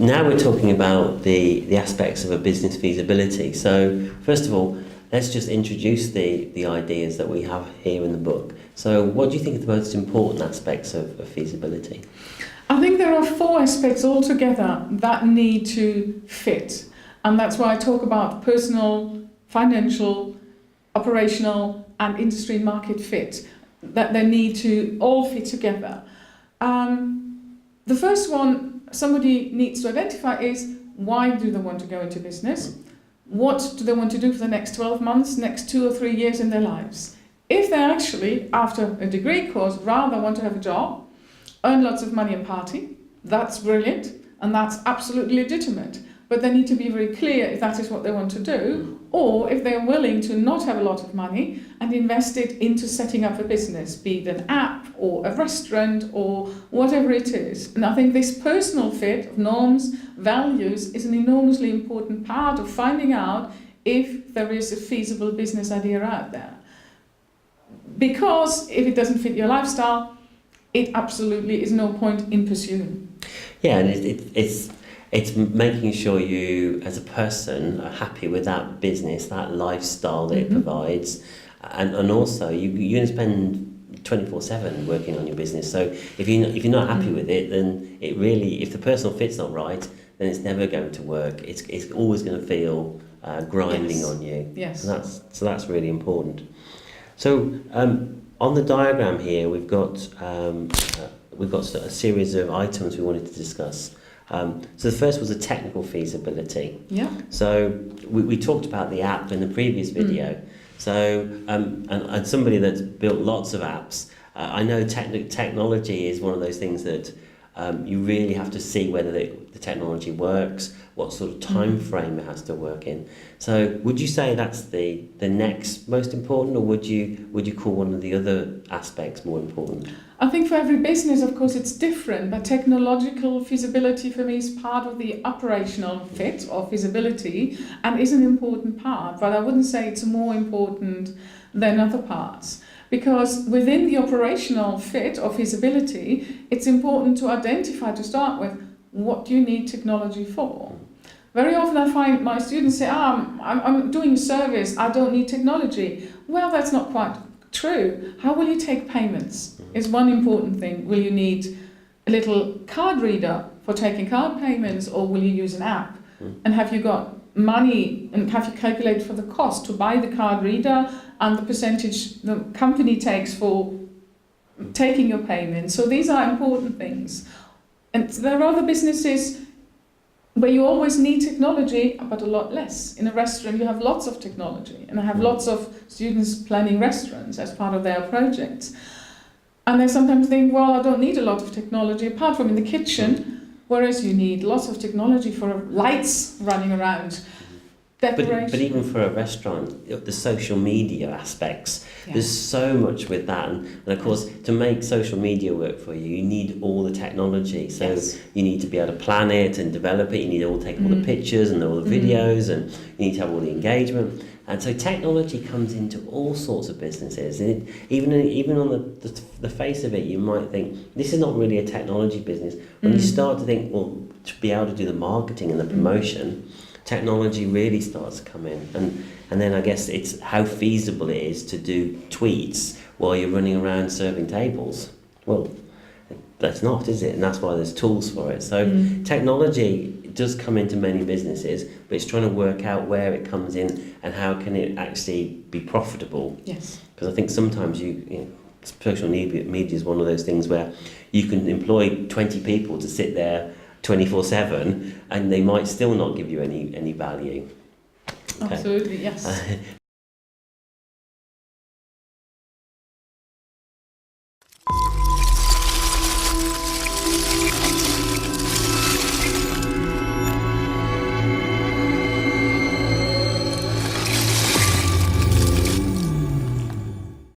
now we're talking about the aspects of a business feasibility. So first of all, let's just introduce the ideas that we have here in the book. So what do you think are the most important aspects of feasibility? I think there are 4 aspects altogether that need to fit. And that's why I talk about personal, financial, operational and industry and market fit, that they need to all fit together. The first one somebody needs to identify is, why do they want to go into business? What do they want to do for the next 12 months, next 2 or 3 years in their lives? If they actually, after a degree course, rather want to have a job, earn lots of money and party, that's brilliant and that's absolutely legitimate. But they need to be very clear if that is what they want to do, or if they're willing to not have a lot of money and invest it into setting up a business, be it an app or a restaurant or whatever it is. And I think this personal fit of norms, values is an enormously important part of finding out if there is a feasible business idea out there. Because if it doesn't fit your lifestyle, it absolutely is no point in pursuing. Yeah, and it's making sure you, as a person, are happy with that business, that lifestyle that it provides, and also you're going to spend 24/7 working on your business. So if you're not happy with it, then it really, if the personal fit's not right, then it's never going to work. It's always going to feel grinding on you. Yes. And that's really important. So on the diagram here, we've got a series of items we wanted to discuss. So the first was a technical feasibility. Yeah. So we talked about the app in the previous video. So and somebody that's built lots of apps, I know technology is one of those things that you really have to see whether the technology works, what sort of time frame it has to work in. So would you say that's the next most important, or would you call one of the other aspects more important? I think for every business, of course, it's different, but technological feasibility for me is part of the operational fit or feasibility and is an important part, but I wouldn't say it's more important than other parts. Because within the operational fit or feasibility, it's important to identify, to start with, what do you need technology for? Very often I find my students say, I'm doing a service, I don't need technology. Well, that's not quite true. How will you take payments is one important thing. Will you need a little card reader for taking card payments, or will you use an app? And have you got money, and have you calculated for the cost to buy the card reader and the percentage the company takes for taking your payment? So these are important things. And there are other businesses where you always need technology, but a lot less. In a restaurant, you have lots of technology, and I have lots of students planning restaurants as part of their projects. And they sometimes think, well, I don't need a lot of technology apart from in the kitchen, whereas you need lots of technology for lights running around. But even for a restaurant, the social media aspects, there's so much with that. And of course, to make social media work for you, you need all the technology. So you need to be able to plan it and develop it. You need to take all the pictures and all the videos, and you need to have all the engagement. And so technology comes into all sorts of businesses. And even on the face of it, you might think, this is not really a technology business. When you start to think, well, to be able to do the marketing and the promotion, technology really starts to come in, and then I guess it's how feasible it is to do tweets while you're running around serving tables. Well, that's not, is it? And that's why there's tools for it. So technology does come into many businesses, but it's trying to work out where it comes in and how can it actually be profitable. Yes. Because I think sometimes social media is one of those things where you can employ 20 people to sit there 24/7, and they might still not give you any value. Okay. Absolutely, yes.